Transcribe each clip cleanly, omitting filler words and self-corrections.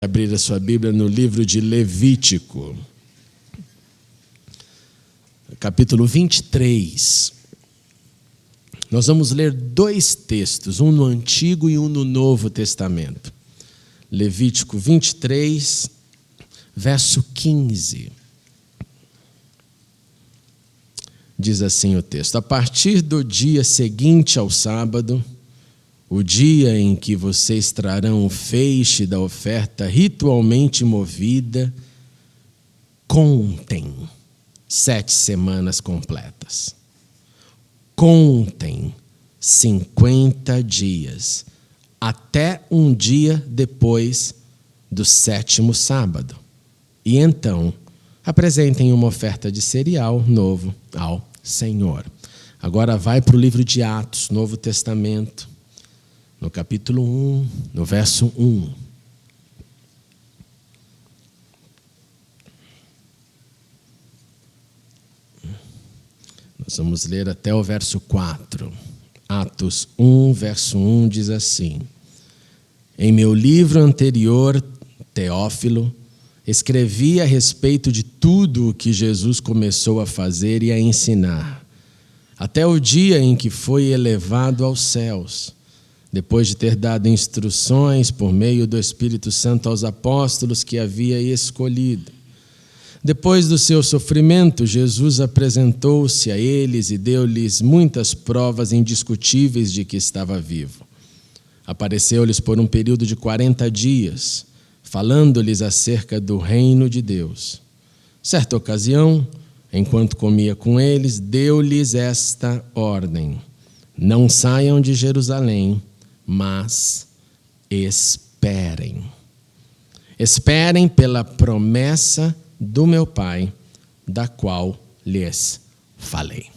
Abrir a sua Bíblia no livro de Levítico, capítulo 23. Nós vamos ler dois textos, um no Antigo e um no Novo Testamento. Levítico 23, verso 15. Diz assim o texto: a partir do dia seguinte ao sábado, o dia em que vocês trarão o feixe da oferta ritualmente movida, contem 7 semanas completas. Contem 50 dias, até um dia depois do 7º sábado. E então, apresentem uma oferta de cereal novo ao Senhor. Agora vai para o livro de Atos, Novo Testamento, no capítulo 1, no verso 1. Nós vamos ler até o verso 4. Atos 1, verso 1 diz assim: em meu livro anterior, Teófilo, escrevi a respeito de tudo o que Jesus começou a fazer e a ensinar, até o dia em que foi elevado aos céus, depois de ter dado instruções por meio do Espírito Santo aos apóstolos que havia escolhido. Depois do seu sofrimento, Jesus apresentou-se a eles e deu-lhes muitas provas indiscutíveis de que estava vivo. Apareceu-lhes por um período de 40 dias, falando-lhes acerca do reino de Deus. Certa ocasião, enquanto comia com eles, deu-lhes esta ordem: não saiam de Jerusalém, mas esperem. Esperem pela promessa do meu Pai, da qual lhes falei.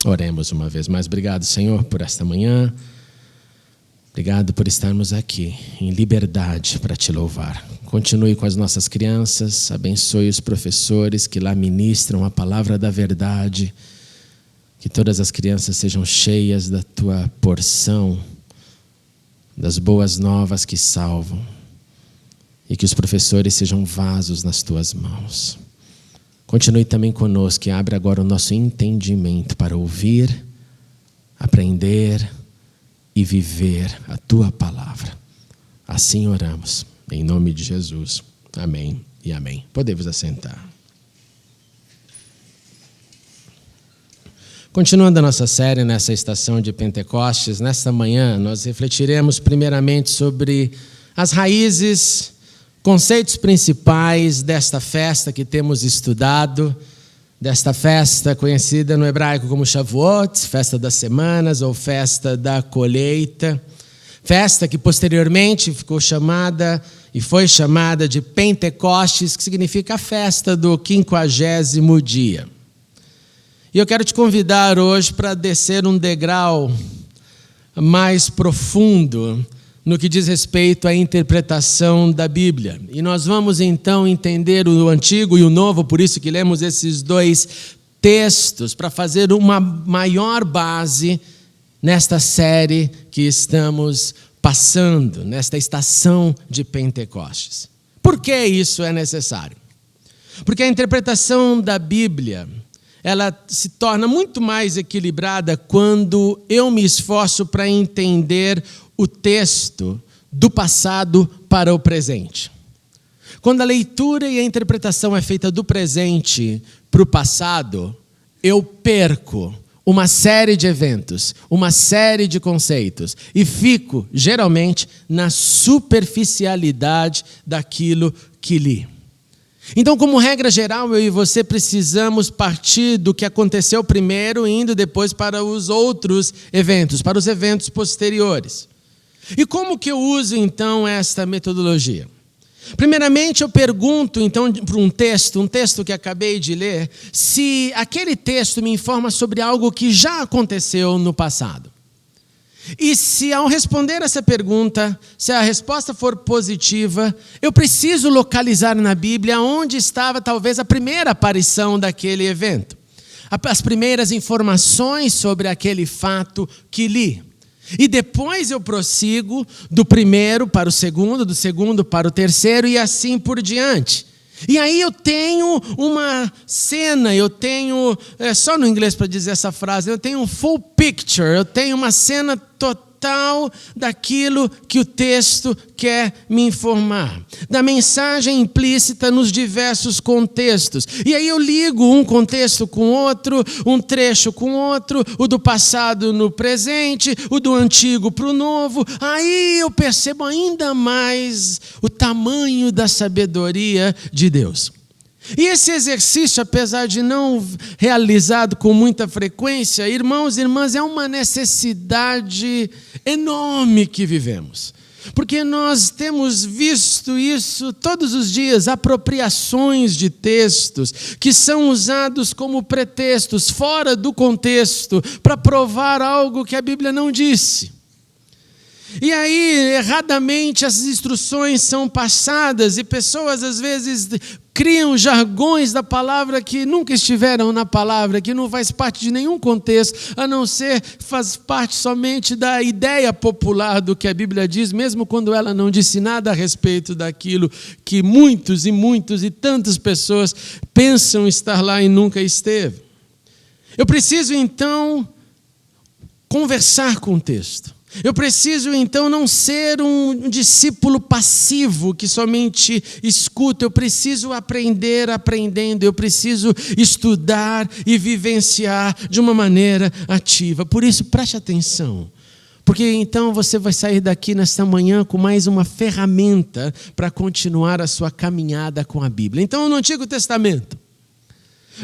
Oremos uma vez mais. Obrigado, Senhor, por esta manhã. Obrigado por estarmos aqui em liberdade para te louvar. Continue com as nossas crianças, abençoe os professores que lá ministram a palavra da verdade, que todas as crianças sejam cheias da tua porção, das boas novas que salvam, e que os professores sejam vasos nas tuas mãos. Continue também conosco e abre agora o nosso entendimento para ouvir, aprender e viver a tua palavra. Assim oramos, em nome de Jesus. Amém e amém. Podemos assentar. Continuando a nossa série nessa estação de Pentecostes, nesta manhã nós refletiremos primeiramente sobre as raízes, conceitos principais desta festa que temos estudado, desta festa conhecida no hebraico como Shavuot, festa das semanas ou festa da colheita, festa que posteriormente ficou chamada e foi chamada de Pentecostes, que significa a festa do 50º dia. E eu quero te convidar hoje para descer um degrau mais profundo no que diz respeito à interpretação da Bíblia. E nós vamos então entender o Antigo e o Novo, por isso que lemos esses dois textos, para fazer uma maior base nesta série que estamos passando, nesta estação de Pentecostes. Por que isso é necessário? Porque a interpretação da Bíblia, ela se torna muito mais equilibrada quando eu me esforço para entender o texto do passado para o presente. Quando a leitura e a interpretação é feita do presente para o passado, eu perco uma série de eventos, uma série de conceitos e fico, geralmente, na superficialidade daquilo que li. Então, como regra geral, eu e você precisamos partir do que aconteceu primeiro, indo depois para os outros eventos, para os eventos posteriores. E como que eu uso, então, esta metodologia? Primeiramente, eu pergunto, então, para um texto que acabei de ler, se aquele texto me informa sobre algo que já aconteceu no passado. E se ao responder essa pergunta, se a resposta for positiva, eu preciso localizar na Bíblia onde estava talvez a primeira aparição daquele evento. As primeiras informações sobre aquele fato que li. E depois eu prossigo do primeiro para o segundo, do segundo para o terceiro e assim por diante. E aí eu tenho uma cena, eu tenho, só no inglês para dizer essa frase, eu tenho um full picture, eu tenho uma cena total daquilo que o texto quer me informar, da mensagem implícita nos diversos contextos. E aí eu ligo um contexto com outro, um trecho com outro, o do passado no presente, o do antigo para o novo. Aí eu percebo ainda mais o tamanho da sabedoria de Deus. E esse exercício, apesar de não realizado com muita frequência, irmãos e irmãs, é uma necessidade enorme que vivemos. Porque nós temos visto isso todos os dias, apropriações de textos que são usados como pretextos, fora do contexto, para provar algo que a Bíblia não disse. E aí, erradamente, as instruções são passadas e pessoas, às vezes, criam jargões da palavra que nunca estiveram na palavra, que não faz parte de nenhum contexto, a não ser faz parte somente da ideia popular do que a Bíblia diz, mesmo quando ela não disse nada a respeito daquilo que muitos e tantas pessoas pensam estar lá e nunca esteve. Eu preciso, então, conversar com o texto. Eu preciso, então, não ser um discípulo passivo que somente escuta. Eu preciso aprender aprendendo. Eu preciso estudar e vivenciar de uma maneira ativa. Por isso, preste atenção. Porque então você vai sair daqui nesta manhã com mais uma ferramenta para continuar a sua caminhada com a Bíblia. Então, no Antigo Testamento,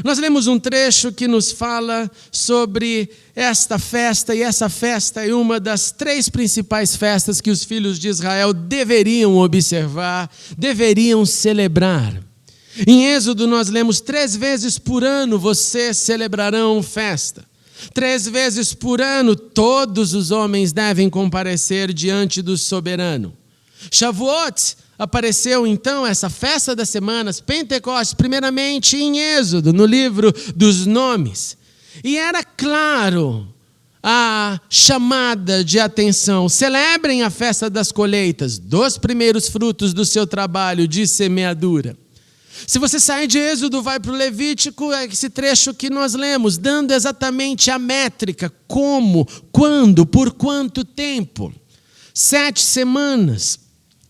nós lemos um trecho que nos fala sobre esta festa, e essa festa é uma das 3 principais festas que os filhos de Israel deveriam observar, deveriam celebrar. Em Êxodo nós lemos 3 vezes por ano vocês celebrarão festa. 3 vezes por ano todos os homens devem comparecer diante do soberano. Shavuot apareceu então essa festa das semanas, Pentecostes, primeiramente em Êxodo, no livro dos nomes. E era claro a chamada de atenção: celebrem a festa das colheitas, dos primeiros frutos do seu trabalho de semeadura. Se você sair de Êxodo, vai para o Levítico, é esse trecho que nós lemos, dando exatamente a métrica, como, quando, por quanto tempo. 7 semanas.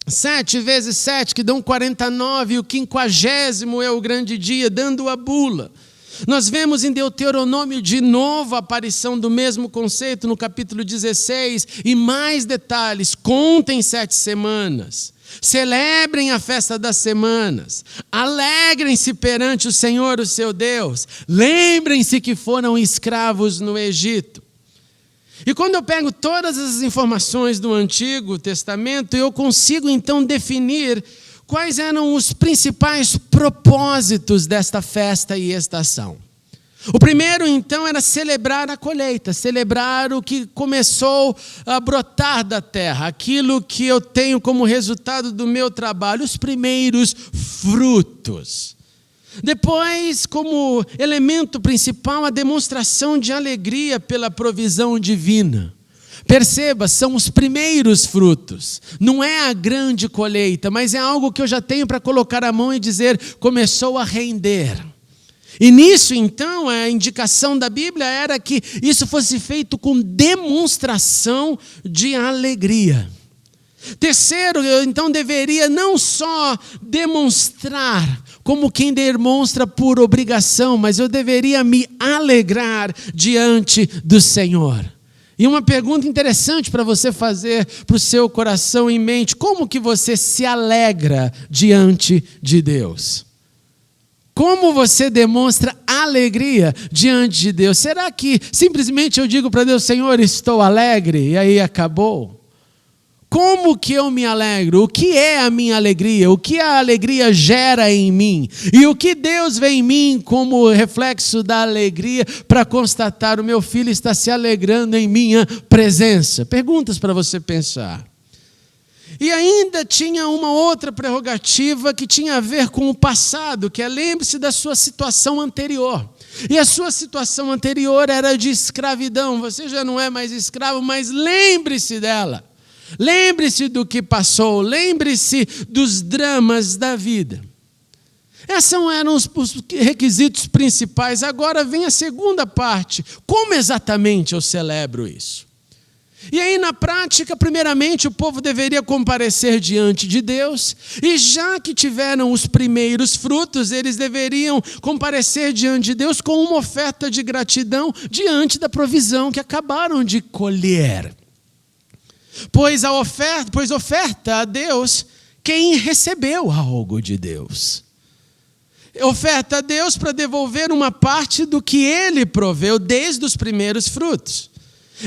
7 vezes 7, que dão 49, e o 50º é o grande dia, dando a bula. Nós vemos em Deuteronômio de novo a aparição do mesmo conceito no capítulo 16, e mais detalhes: contem 7 semanas, celebrem a festa das semanas, alegrem-se perante o Senhor, o seu Deus, lembrem-se que foram escravos no Egito. E quando eu pego todas as informações do Antigo Testamento, eu consigo então definir quais eram os principais propósitos desta festa e estação. O primeiro, então, era celebrar a colheita, celebrar o que começou a brotar da terra, aquilo que eu tenho como resultado do meu trabalho, os primeiros frutos. Depois, como elemento principal, a demonstração de alegria pela provisão divina. Perceba, são os primeiros frutos. Não é a grande colheita, mas é algo que eu já tenho para colocar a mão e dizer: começou a render. E nisso, então, a indicação da Bíblia era que isso fosse feito com demonstração de alegria. Terceiro, eu então deveria não só demonstrar como quem demonstra por obrigação, mas eu deveria me alegrar diante do Senhor. E uma pergunta interessante para você fazer para o seu coração e mente: como que você se alegra diante de Deus? Como você demonstra alegria diante de Deus? Será que simplesmente eu digo para Deus: Senhor, estou alegre, e aí acabou? Como que eu me alegro? O que é a minha alegria? O que a alegria gera em mim? E o que Deus vê em mim como reflexo da alegria para constatar: o meu filho está se alegrando em minha presença? Perguntas para você pensar. E ainda tinha uma outra prerrogativa que tinha a ver com o passado, que é lembre-se da sua situação anterior. E a sua situação anterior era de escravidão. Você já não é mais escravo, mas lembre-se dela. Lembre-se do que passou, lembre-se dos dramas da vida. Esses eram os requisitos principais. Agora vem a segunda parte. Como exatamente eu celebro isso? E aí, na prática, primeiramente, o povo deveria comparecer diante de Deus, e já que tiveram os primeiros frutos, eles deveriam comparecer diante de Deus com uma oferta de gratidão diante da provisão que acabaram de colher. Pois oferta a Deus quem recebeu algo de Deus. Oferta a Deus para devolver uma parte do que Ele proveu desde os primeiros frutos.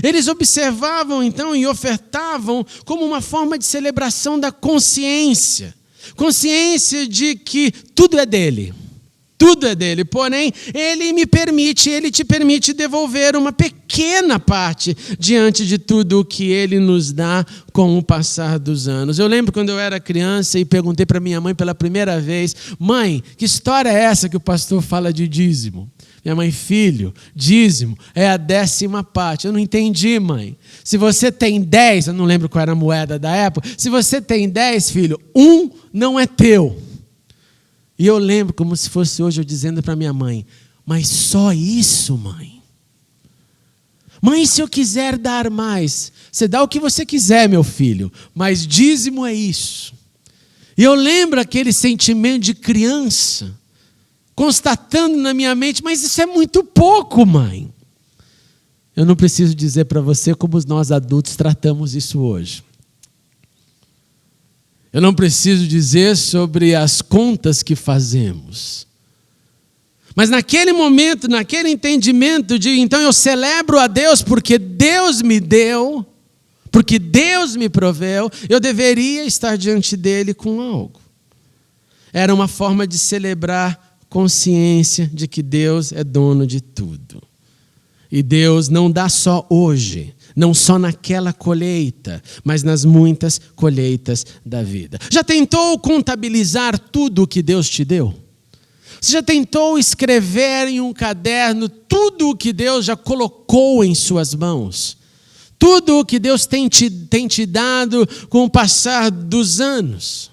Eles observavam então e ofertavam como uma forma de celebração da consciência. Consciência de que tudo é dele. Tudo é dele, porém, ele te permite devolver uma pequena parte diante de tudo o que ele nos dá com o passar dos anos. Eu lembro quando eu era criança e perguntei para minha mãe pela primeira vez: mãe, que história é essa que o pastor fala de dízimo? Minha mãe: filho, dízimo é a 10ª parte. Eu não entendi, mãe. Se você tem 10, eu não lembro qual era a moeda da época, se você tem 10, filho, 1 não é teu. E eu lembro como se fosse hoje eu dizendo para minha mãe: mas só isso, mãe? Mãe, se eu quiser dar mais, você dá o que você quiser, meu filho, mas dízimo é isso. E eu lembro aquele sentimento de criança, constatando na minha mente: mas isso é muito pouco, mãe. Eu não preciso dizer para você como nós adultos tratamos isso hoje. Eu não preciso dizer sobre as contas que fazemos. Mas naquele momento, naquele entendimento de então eu celebro a Deus porque Deus me deu, porque Deus me proveu, eu deveria estar diante dele com algo. Era uma forma de celebrar consciência de que Deus é dono de tudo. E Deus não dá só hoje, não só naquela colheita, mas nas muitas colheitas da vida. Já tentou contabilizar tudo o que Deus te deu? Você já tentou escrever em um caderno tudo o que Deus já colocou em suas mãos? Tudo o que Deus tem te dado com o passar dos anos?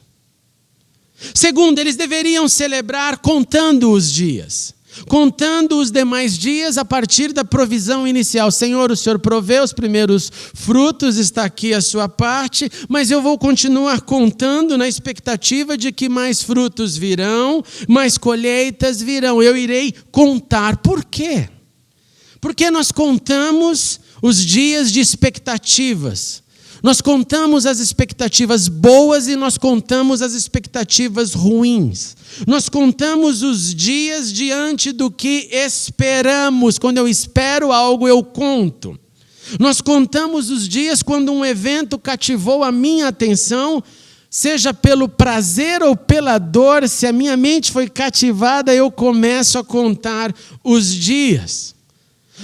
Segundo, eles deveriam celebrar contando os dias. Contando os demais dias a partir da provisão inicial. Senhor, o Senhor proveu os primeiros frutos, está aqui a sua parte, mas eu vou continuar contando na expectativa de que mais frutos virão, mais colheitas virão. Eu irei contar. Por quê? Porque nós contamos os dias de expectativas. Nós contamos as expectativas boas e nós contamos as expectativas ruins. Nós contamos os dias diante do que esperamos. Quando eu espero algo, eu conto. Nós contamos os dias quando um evento cativou a minha atenção, seja pelo prazer ou pela dor. Se a minha mente foi cativada, eu começo a contar os dias.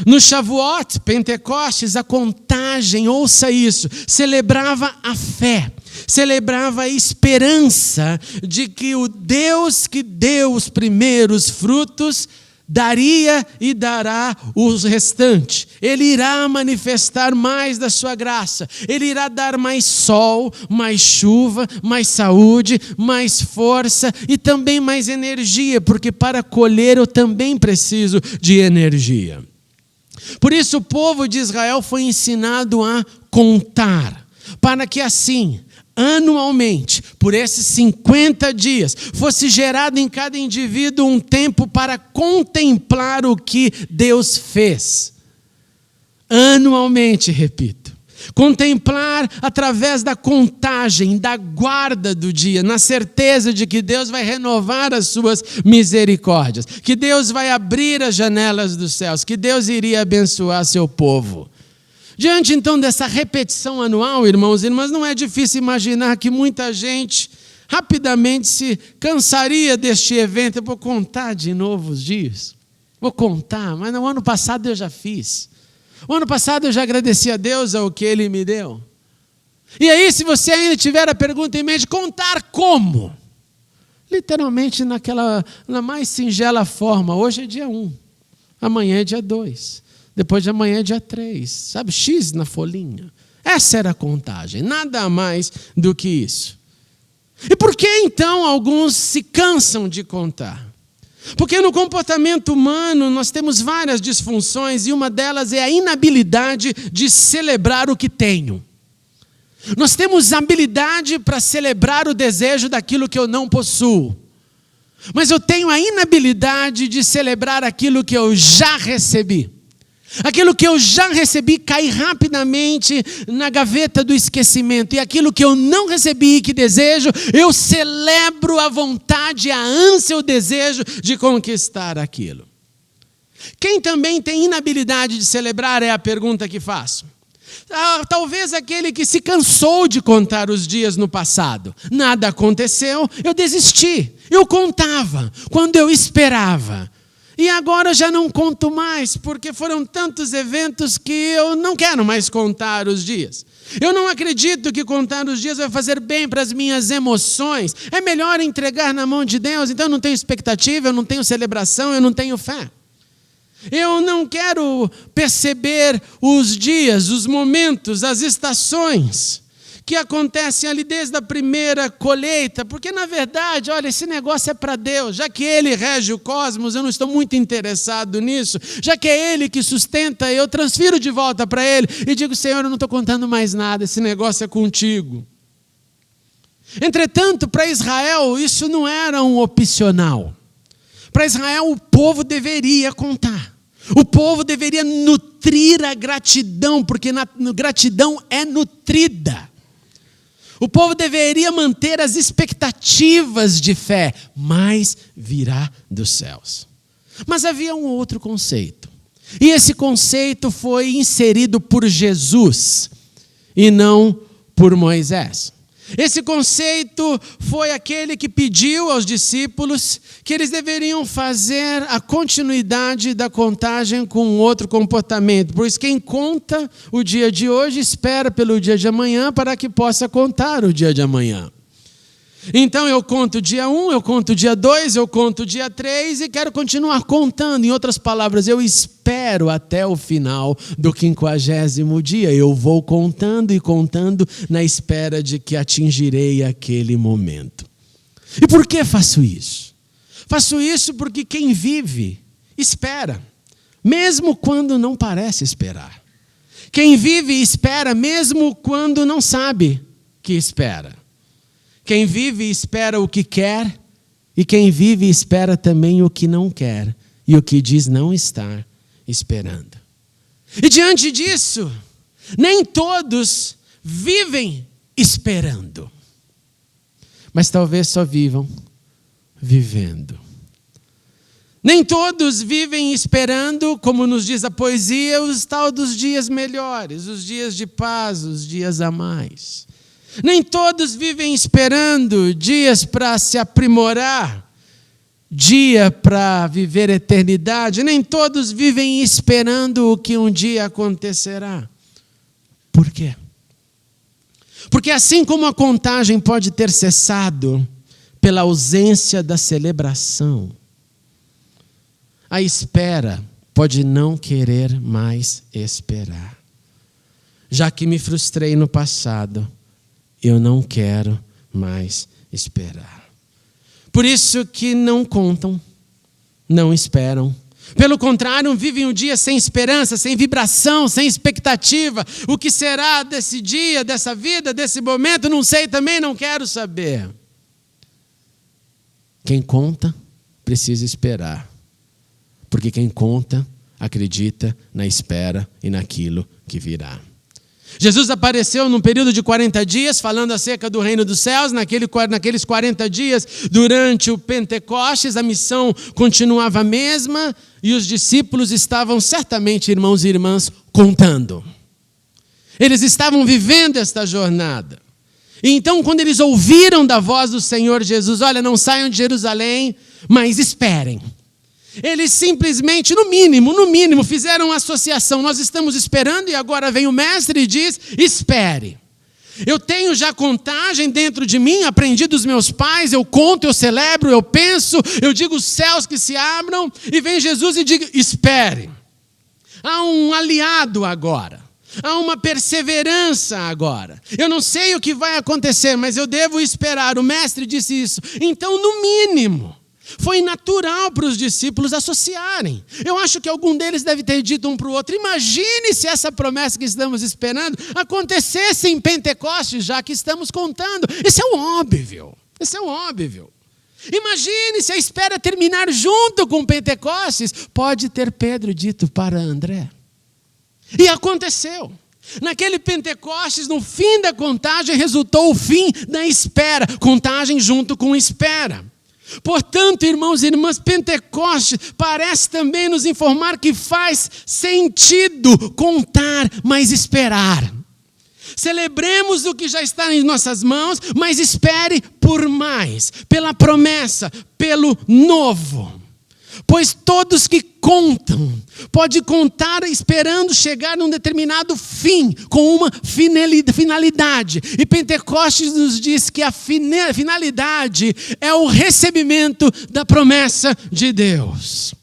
No Shavuot, Pentecostes, a contagem, ouça isso, celebrava a fé, celebrava a esperança de que o Deus que deu os primeiros frutos daria e dará os restantes. Ele irá manifestar mais da sua graça. Ele irá dar mais sol, mais chuva, mais saúde, mais força e também mais energia, porque para colher eu também preciso de energia. Por isso o povo de Israel foi ensinado a contar, para que assim, anualmente, por esses 50 dias, fosse gerado em cada indivíduo um tempo para contemplar o que Deus fez. Anualmente, repito. Contemplar através da contagem, da guarda do dia, na certeza de que Deus vai renovar as suas misericórdias, que Deus vai abrir as janelas dos céus, que Deus iria abençoar seu povo. Diante então dessa repetição anual, irmãos e irmãs, não é difícil imaginar que muita gente rapidamente se cansaria deste evento. Eu vou contar de novo os dias, vou contar, mas no ano passado eu já fiz. O ano passado eu já agradeci a Deus ao que Ele me deu. E aí, se você ainda tiver a pergunta em mente, contar como? Literalmente na mais singela forma. Hoje é dia 1, amanhã é dia 2, depois de amanhã é dia 3. Sabe, X na folhinha. Essa era a contagem, nada mais do que isso. E por que então alguns se cansam de contar? Porque no comportamento humano nós temos várias disfunções e uma delas é a inabilidade de celebrar o que tenho. Nós temos habilidade para celebrar o desejo daquilo que eu não possuo. Mas eu tenho a inabilidade de celebrar aquilo que eu já recebi. Aquilo que eu já recebi cai rapidamente na gaveta do esquecimento. E aquilo que eu não recebi e que desejo, eu celebro a vontade, a ânsia, o desejo de conquistar aquilo. Quem também tem inabilidade de celebrar é a pergunta que faço. Talvez aquele que se cansou de contar os dias no passado. Nada aconteceu, eu desisti. Eu contava quando eu esperava. E agora já não conto mais, porque foram tantos eventos que eu não quero mais contar os dias. Eu não acredito que contar os dias vai fazer bem para as minhas emoções. É melhor entregar na mão de Deus, então eu não tenho expectativa, eu não tenho celebração, eu não tenho fé. Eu não quero perceber os dias, os momentos, as estações que acontecem ali desde a primeira colheita, porque na verdade, olha, esse negócio é para Deus, já que Ele rege o cosmos, eu não estou muito interessado nisso, já que é Ele que sustenta, eu transfiro de volta para Ele e digo, Senhor, eu não estou contando mais nada, esse negócio é contigo. Entretanto, para Israel, isso não era um opcional. Para Israel, o povo deveria contar. O povo deveria nutrir a gratidão, porque gratidão é nutrida. O povo deveria manter as expectativas de fé, mas virá dos céus. Mas havia um outro conceito. E esse conceito foi inserido por Jesus e não por Moisés. Esse conceito foi aquele que pediu aos discípulos que eles deveriam fazer a continuidade da contagem com outro comportamento. Pois quem conta o dia de hoje espera pelo dia de amanhã para que possa contar o dia de amanhã. Então eu conto o dia 1, eu conto o dia 2, eu conto o dia 3 e quero continuar contando. Em outras palavras, eu espero até o final do 50º dia. Eu vou contando e contando na espera de que atingirei aquele momento. E por que faço isso? Faço isso porque quem vive espera, mesmo quando não parece esperar. Quem vive espera mesmo quando não sabe que espera. Quem vive espera o que quer, e quem vive espera também o que não quer, e o que diz não estar esperando. E diante disso, nem todos vivem esperando, mas talvez só vivam vivendo. Nem todos vivem esperando, como nos diz a poesia, os tal dos dias melhores, os dias de paz, os dias a mais. Nem todos vivem esperando dias para se aprimorar, dia para viver eternidade. Nem todos vivem esperando o que um dia acontecerá. Por quê? Porque assim como a contagem pode ter cessado pela ausência da celebração, a espera pode não querer mais esperar. Já que me frustrei no passado, eu não quero mais esperar. Por isso que não contam, não esperam. Pelo contrário, vivem o dia sem esperança, sem vibração, sem expectativa. O que será desse dia, dessa vida, desse momento? Não sei também, não quero saber. Quem conta, precisa esperar. Porque quem conta, acredita na espera e naquilo que virá. Jesus apareceu num período de 40 dias, falando acerca do reino dos céus. Naqueles 40 dias, durante o Pentecostes, a missão continuava a mesma e os discípulos estavam certamente, irmãos e irmãs, contando. Eles estavam vivendo esta jornada. E então, quando eles ouviram da voz do Senhor Jesus, olha, não saiam de Jerusalém, mas esperem. Eles simplesmente, no mínimo, fizeram uma associação. Nós estamos esperando e agora vem o mestre e diz, espere. Eu tenho já contagem dentro de mim, aprendi dos meus pais, eu conto, eu celebro, eu penso, eu digo os céus que se abram, e vem Jesus e diz: espere. Há um aliado agora, há uma perseverança agora. Eu não sei o que vai acontecer, mas eu devo esperar. O mestre disse isso. Então, no mínimo, foi natural para os discípulos associarem. Eu acho que algum deles deve ter dito um para o outro: imagine se essa promessa que estamos esperando acontecesse em Pentecostes, já que estamos contando. Isso é o óbvio. Isso é o óbvio. Imagine se a espera terminar junto com Pentecostes. Pode ter Pedro dito para André. E aconteceu. Naquele Pentecostes, no fim da contagem, resultou o fim da espera. Contagem junto com espera. Portanto, irmãos e irmãs, Pentecostes parece também nos informar que faz sentido contar, mas esperar. Celebremos o que já está em nossas mãos, mas espere por mais, pela promessa, pelo novo. Pois todos que contam, pode contar esperando chegar num determinado fim, com uma finalidade. E Pentecostes nos diz que a finalidade é o recebimento da promessa de Deus.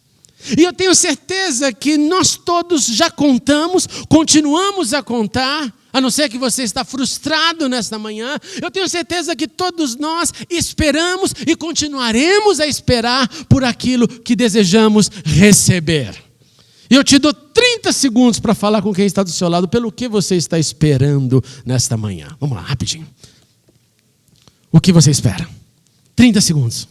E eu tenho certeza que nós todos já contamos, continuamos a contar, a não ser que você está frustrado nesta manhã. Eu tenho certeza que todos nós esperamos e continuaremos a esperar por aquilo que desejamos receber. E eu te dou 30 segundos para falar com quem está do seu lado pelo que você está esperando nesta manhã. Vamos lá, rapidinho. O que você espera? 30 segundos.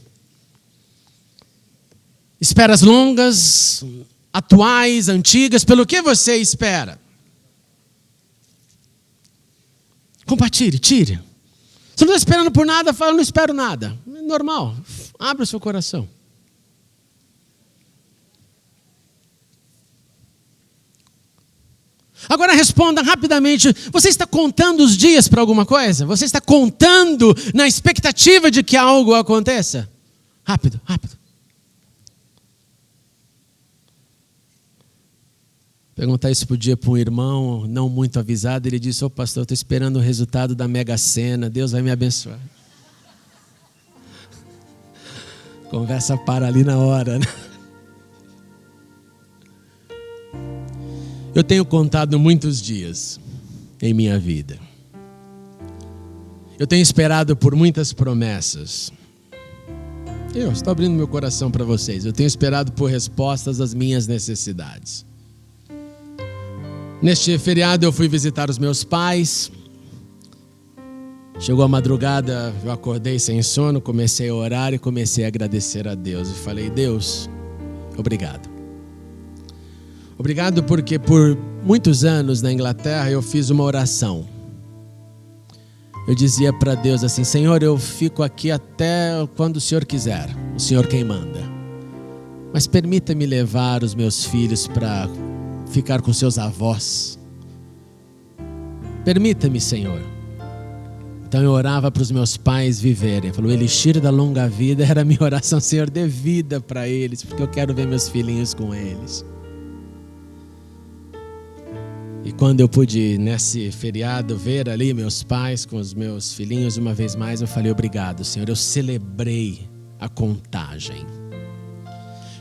Esperas longas, atuais, antigas, pelo que você espera? Compartilhe, tire. Se não está esperando por nada, fala: não espero nada. É normal, abre o seu coração. Agora responda rapidamente: você está contando os dias para alguma coisa? Você está contando na expectativa de que algo aconteça? Rápido, rápido. Perguntar isso por dia para um irmão não muito avisado, ele disse: ô pastor, eu estou esperando o resultado da Mega Sena, Deus vai me abençoar. Conversa para ali na hora, né? Eu tenho contado muitos dias em minha vida. Eu tenho esperado por muitas promessas. Eu estou abrindo meu coração para vocês. Eu tenho esperado por respostas às minhas necessidades. Neste feriado eu fui visitar os meus pais. Chegou a madrugada, eu acordei sem sono, comecei a orar e comecei a agradecer a Deus. E falei: Deus, obrigado. Obrigado porque por muitos anos na Inglaterra eu fiz uma oração. Eu dizia para Deus assim: Senhor, eu fico aqui até quando o Senhor quiser, o Senhor quem manda. Mas permita-me levar os meus filhos para ficar com seus avós. Permita-me, Senhor. Então eu orava para os meus pais viverem. Falou: o elixir da longa vida era a minha oração. Senhor, dê vida para eles, porque eu quero ver meus filhinhos com eles. E quando eu pude, nesse feriado, ver ali meus pais com os meus filhinhos uma vez mais, eu falei: obrigado, Senhor. Eu celebrei a contagem.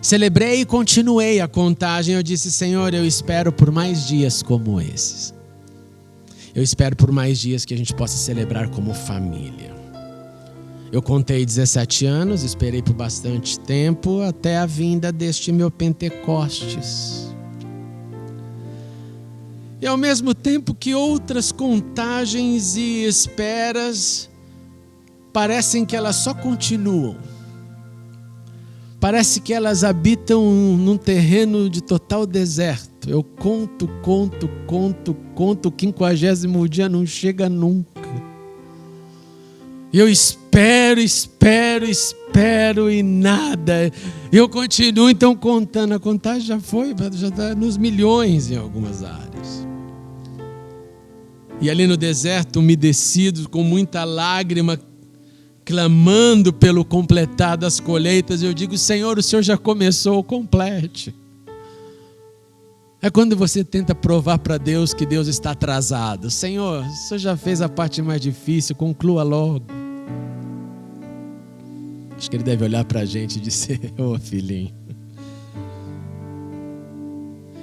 Celebrei e continuei a contagem. Eu disse: Senhor, eu espero por mais dias como esses. Eu espero por mais dias que a gente possa celebrar como família. Eu contei 17 anos, esperei por bastante tempo até a vinda deste meu Pentecostes. E ao mesmo tempo que outras contagens e esperas parecem que elas só continuam. Parece que elas habitam num terreno de total deserto. Eu conto, o 50º dia não chega nunca. E eu espero e nada. Eu continuo então contando. A contagem já está nos milhões em algumas áreas. E ali no deserto, umedecido, com muita lágrima, clamando pelo completar das colheitas, eu digo: Senhor, o Senhor já começou, complete. É quando você tenta provar para Deus que Deus está atrasado. Senhor, o Senhor já fez a parte mais difícil, conclua logo. Acho que Ele deve olhar para a gente e dizer: ô filhinho.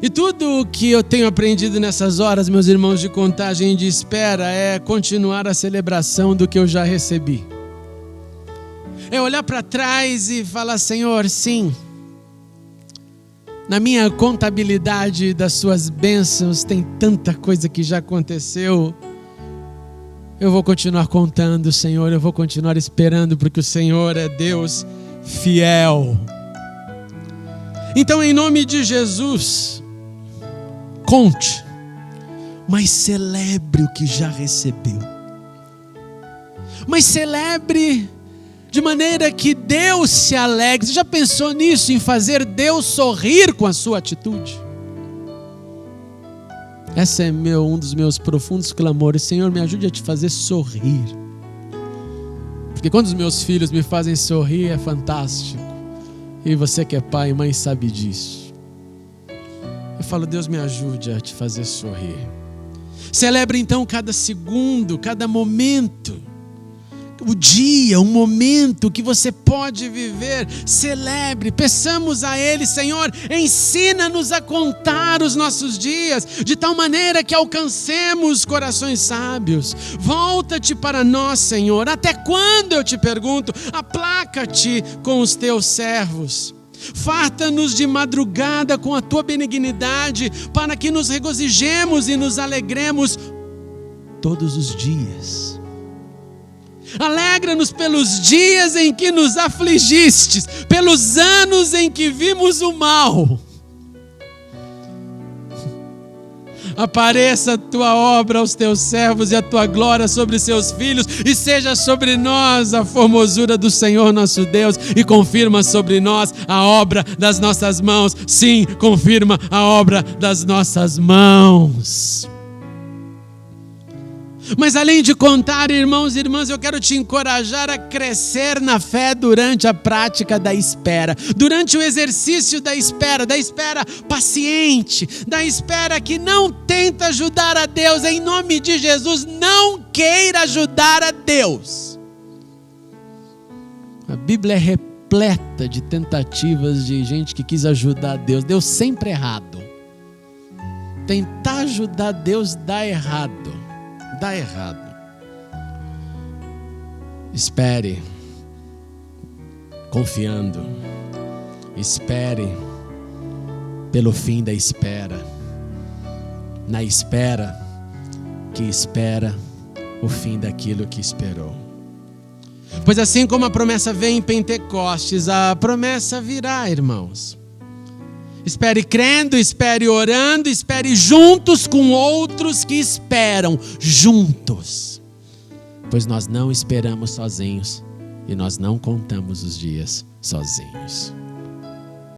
E tudo o que eu tenho aprendido nessas horas, meus irmãos, de contagem de espera, é continuar a celebração do que eu já recebi. É olhar para trás e falar: Senhor, sim, na minha contabilidade das suas bênçãos tem tanta coisa que já aconteceu. Eu vou continuar contando, Senhor, eu vou continuar esperando, porque o Senhor é Deus fiel. Então, em nome de Jesus, conte, mas celebre o que já recebeu. Mas celebre de maneira que Deus se alegre. Você já pensou nisso, em fazer Deus sorrir com a sua atitude? Esse é um dos meus profundos clamores. Senhor, me ajude a te fazer sorrir. Porque quando os meus filhos me fazem sorrir, é fantástico. E você que é pai e mãe sabe disso. Eu falo: Deus, me ajude a te fazer sorrir. Celebre então cada segundo, cada momento. O dia, o momento que você pode viver, celebre, peçamos a Ele: Senhor, ensina-nos a contar os nossos dias, de tal maneira que alcancemos corações sábios. Volta-te para nós, Senhor. Até quando, eu te pergunto? Aplaca-te com os teus servos. Farta-nos de madrugada com a tua benignidade, para que nos regozijemos e nos alegremos todos os dias. Alegra-nos pelos dias em que nos afligistes, pelos anos em que vimos o mal. Apareça a tua obra aos teus servos e a tua glória sobre seus filhos, e seja sobre nós a formosura do Senhor nosso Deus, e confirma sobre nós a obra das nossas mãos. Sim, confirma a obra das nossas mãos. Mas além de contar, irmãos e irmãs, eu quero te encorajar a crescer na fé durante a prática da espera, durante o exercício da espera paciente, da espera que não tenta ajudar a Deus. Em nome de Jesus, não queira ajudar a Deus. A Bíblia é repleta de tentativas de gente que quis ajudar a Deus, deu sempre errado. Tentar ajudar Deus dá errado. Dá errado. Espere, confiando. Espere pelo fim da espera. Na espera que espera o fim daquilo que esperou. Pois assim como a promessa vem em Pentecostes, a promessa virá, irmãos. Espere crendo, espere orando, espere juntos com outros que esperam juntos. Pois nós não esperamos sozinhos e nós não contamos os dias sozinhos.